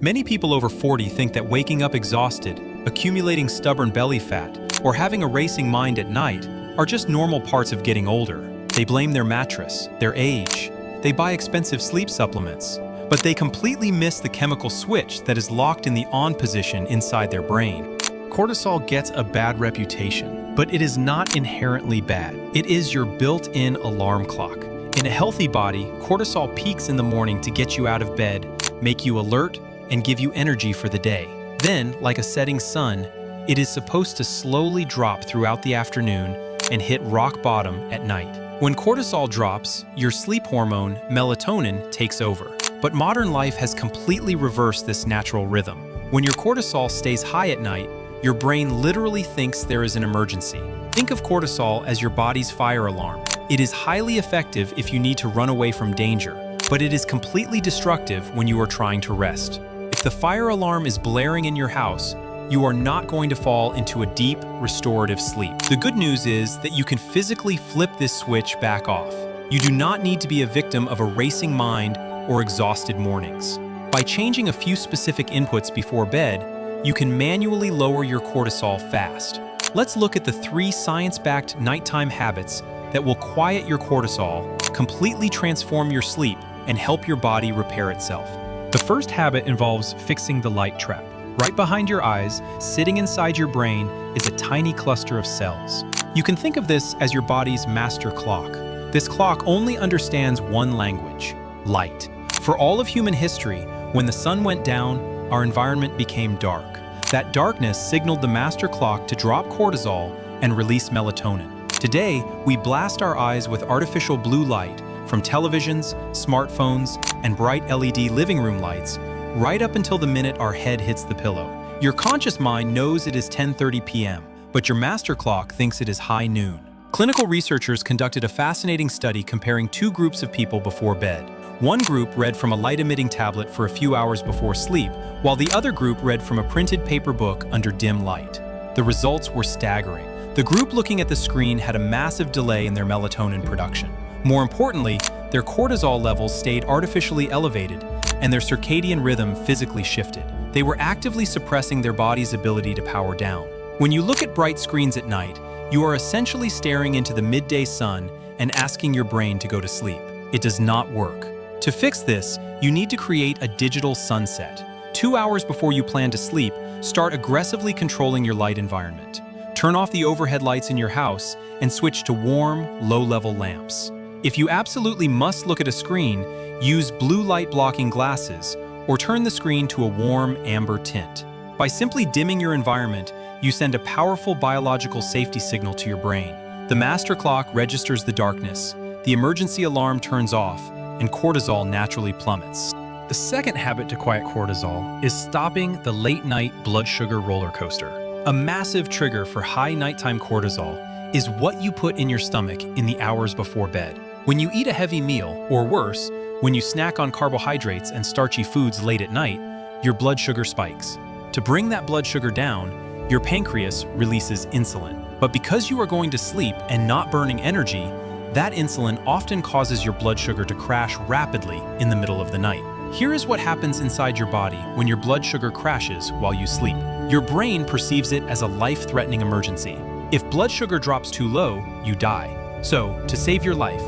Many people over 40 think that waking up exhausted, accumulating stubborn belly fat, or having a racing mind at night are just normal parts of getting older. They blame their mattress, their age. They buy expensive sleep supplements, but they completely miss the chemical switch that is locked in the on position inside their brain. Cortisol gets a bad reputation, but it is not inherently bad. It is your built-in alarm clock. In a healthy body, cortisol peaks in the morning to get you out of bed, make you alert, and give you energy for the day. Then, like a setting sun, it is supposed to slowly drop throughout the afternoon and hit rock bottom at night. When cortisol drops, your sleep hormone, melatonin, takes over. But modern life has completely reversed this natural rhythm. When your cortisol stays high at night, your brain literally thinks there is an emergency. Think of cortisol as your body's fire alarm. It is highly effective if you need to run away from danger, but it is completely destructive when you are trying to rest. If the fire alarm is blaring in your house, you are not going to fall into a deep, restorative sleep. The good news is that you can physically flip this switch back off. You do not need to be a victim of a racing mind or exhausted mornings. By changing a few specific inputs before bed, you can manually lower your cortisol fast. Let's look at the 3 science-backed nighttime habits that will quiet your cortisol, completely transform your sleep, and help your body repair itself. The first habit involves fixing the light trap. Right behind your eyes, sitting inside your brain, is a tiny cluster of cells. You can think of this as your body's master clock. This clock only understands one language: light. For all of human history, when the sun went down, our environment became dark. That darkness signaled the master clock to drop cortisol and release melatonin. Today, we blast our eyes with artificial blue light from televisions, smartphones, and bright LED living room lights, right up until the minute our head hits the pillow. Your conscious mind knows it is 10:30 p.m., but your master clock thinks it is high noon. Clinical researchers conducted a fascinating study comparing 2 groups of people before bed. One group read from a light-emitting tablet for a few hours before sleep, while the other group read from a printed paper book under dim light. The results were staggering. The group looking at the screen had a massive delay in their melatonin production. More importantly, their cortisol levels stayed artificially elevated, and their circadian rhythm physically shifted. They were actively suppressing their body's ability to power down. When you look at bright screens at night, you are essentially staring into the midday sun and asking your brain to go to sleep. It does not work. To fix this, you need to create a digital sunset. 2 hours before you plan to sleep, start aggressively controlling your light environment. Turn off the overhead lights in your house and switch to warm, low-level lamps. If you absolutely must look at a screen, use blue light blocking glasses or turn the screen to a warm amber tint. By simply dimming your environment, you send a powerful biological safety signal to your brain. The master clock registers the darkness, the emergency alarm turns off, and cortisol naturally plummets. The second habit to quiet cortisol is stopping the late-night blood sugar roller coaster. A massive trigger for high nighttime cortisol is what you put in your stomach in the hours before bed. When you eat a heavy meal, or worse, when you snack on carbohydrates and starchy foods late at night, your blood sugar spikes. To bring that blood sugar down, your pancreas releases insulin. But because you are going to sleep and not burning energy, that insulin often causes your blood sugar to crash rapidly in the middle of the night. Here is what happens inside your body when your blood sugar crashes while you sleep. Your brain perceives it as a life-threatening emergency. If blood sugar drops too low, you die. So, to save your life,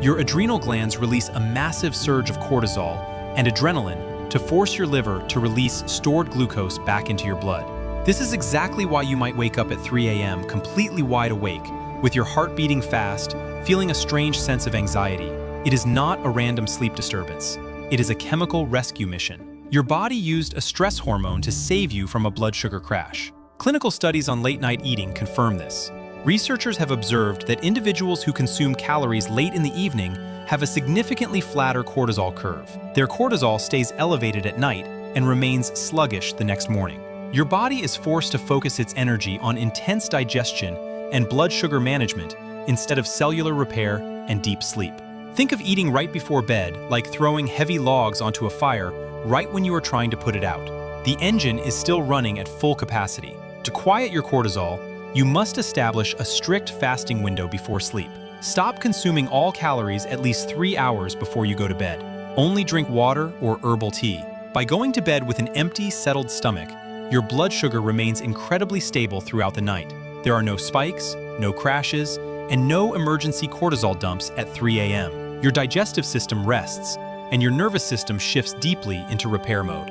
your adrenal glands release a massive surge of cortisol and adrenaline to force your liver to release stored glucose back into your blood. This is exactly why you might wake up at 3 a.m. completely wide awake, with your heart beating fast, feeling a strange sense of anxiety. It is not a random sleep disturbance. It is a chemical rescue mission. Your body used a stress hormone to save you from a blood sugar crash. Clinical studies on late-night eating confirm this. Researchers have observed that individuals who consume calories late in the evening have a significantly flatter cortisol curve. Their cortisol stays elevated at night and remains sluggish the next morning. Your body is forced to focus its energy on intense digestion and blood sugar management instead of cellular repair and deep sleep. Think of eating right before bed like throwing heavy logs onto a fire right when you are trying to put it out. The engine is still running at full capacity. To quiet your cortisol, you must establish a strict fasting window before sleep. Stop consuming all calories at least 3 hours before you go to bed. Only drink water or herbal tea. By going to bed with an empty, settled stomach, your blood sugar remains incredibly stable throughout the night. There are no spikes, no crashes, and no emergency cortisol dumps at 3 a.m. Your digestive system rests, and your nervous system shifts deeply into repair mode.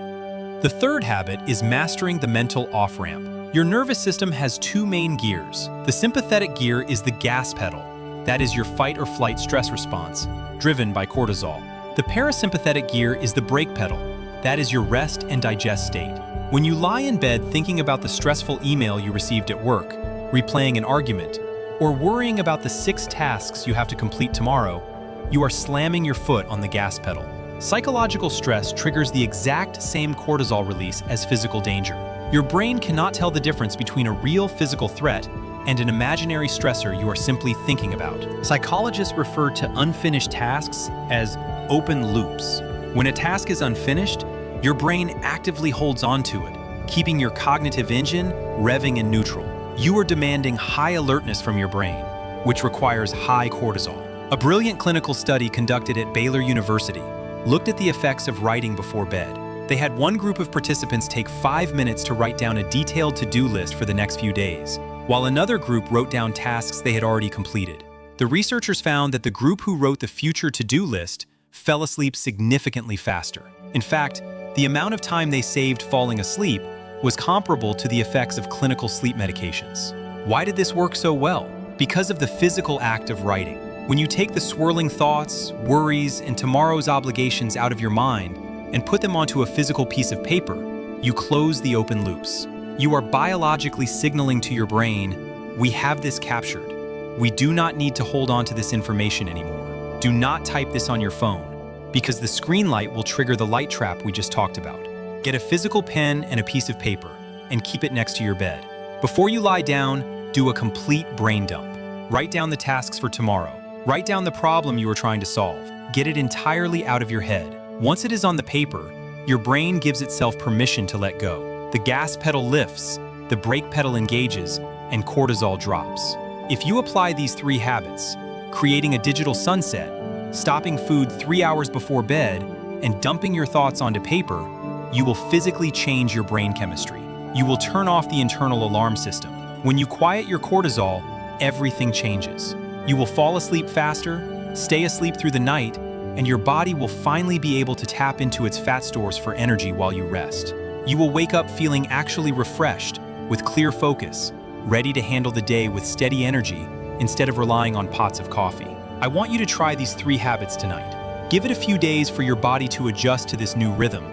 The third habit is mastering the mental off-ramp. Your nervous system has two main gears. The sympathetic gear is the gas pedal. That is your fight or flight stress response, driven by cortisol. The parasympathetic gear is the brake pedal. That is your rest and digest state. When you lie in bed thinking about the stressful email you received at work, replaying an argument, or worrying about the 6 tasks you have to complete tomorrow, you are slamming your foot on the gas pedal. Psychological stress triggers the exact same cortisol release as physical danger. Your brain cannot tell the difference between a real physical threat and an imaginary stressor you are simply thinking about. Psychologists refer to unfinished tasks as open loops. When a task is unfinished, your brain actively holds on to it, keeping your cognitive engine revving in neutral. You are demanding high alertness from your brain, which requires high cortisol. A brilliant clinical study conducted at Baylor University looked at the effects of writing before bed. They had one group of participants take 5 minutes to write down a detailed to-do list for the next few days, while another group wrote down tasks they had already completed. The researchers found that the group who wrote the future to-do list fell asleep significantly faster. In fact, the amount of time they saved falling asleep was comparable to the effects of clinical sleep medications. Why did this work so well? Because of the physical act of writing. When you take the swirling thoughts, worries, and tomorrow's obligations out of your mind and put them onto a physical piece of paper, you close the open loops. You are biologically signaling to your brain, we have this captured. We do not need to hold on to this information anymore. Do not type this on your phone, because the screen light will trigger the light trap we just talked about. Get a physical pen and a piece of paper and keep it next to your bed. Before you lie down, do a complete brain dump. Write down the tasks for tomorrow. Write down the problem you are trying to solve. Get it entirely out of your head. Once it is on the paper, your brain gives itself permission to let go. The gas pedal lifts, the brake pedal engages, and cortisol drops. If you apply these 3 habits, creating a digital sunset, stopping food 3 hours before bed, and dumping your thoughts onto paper, you will physically change your brain chemistry. You will turn off the internal alarm system. When you quiet your cortisol, everything changes. You will fall asleep faster, stay asleep through the night, and your body will finally be able to tap into its fat stores for energy while you rest. You will wake up feeling actually refreshed, with clear focus, ready to handle the day with steady energy instead of relying on pots of coffee. I want you to try these 3 habits tonight. Give it a few days for your body to adjust to this new rhythm,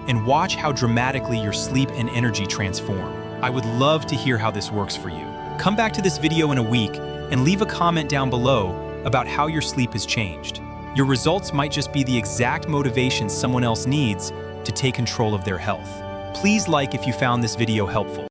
and watch how dramatically your sleep and energy transform. I would love to hear how this works for you. Come back to this video in a week and leave a comment down below about how your sleep has changed. Your results might just be the exact motivation someone else needs to take control of their health. Please like if you found this video helpful.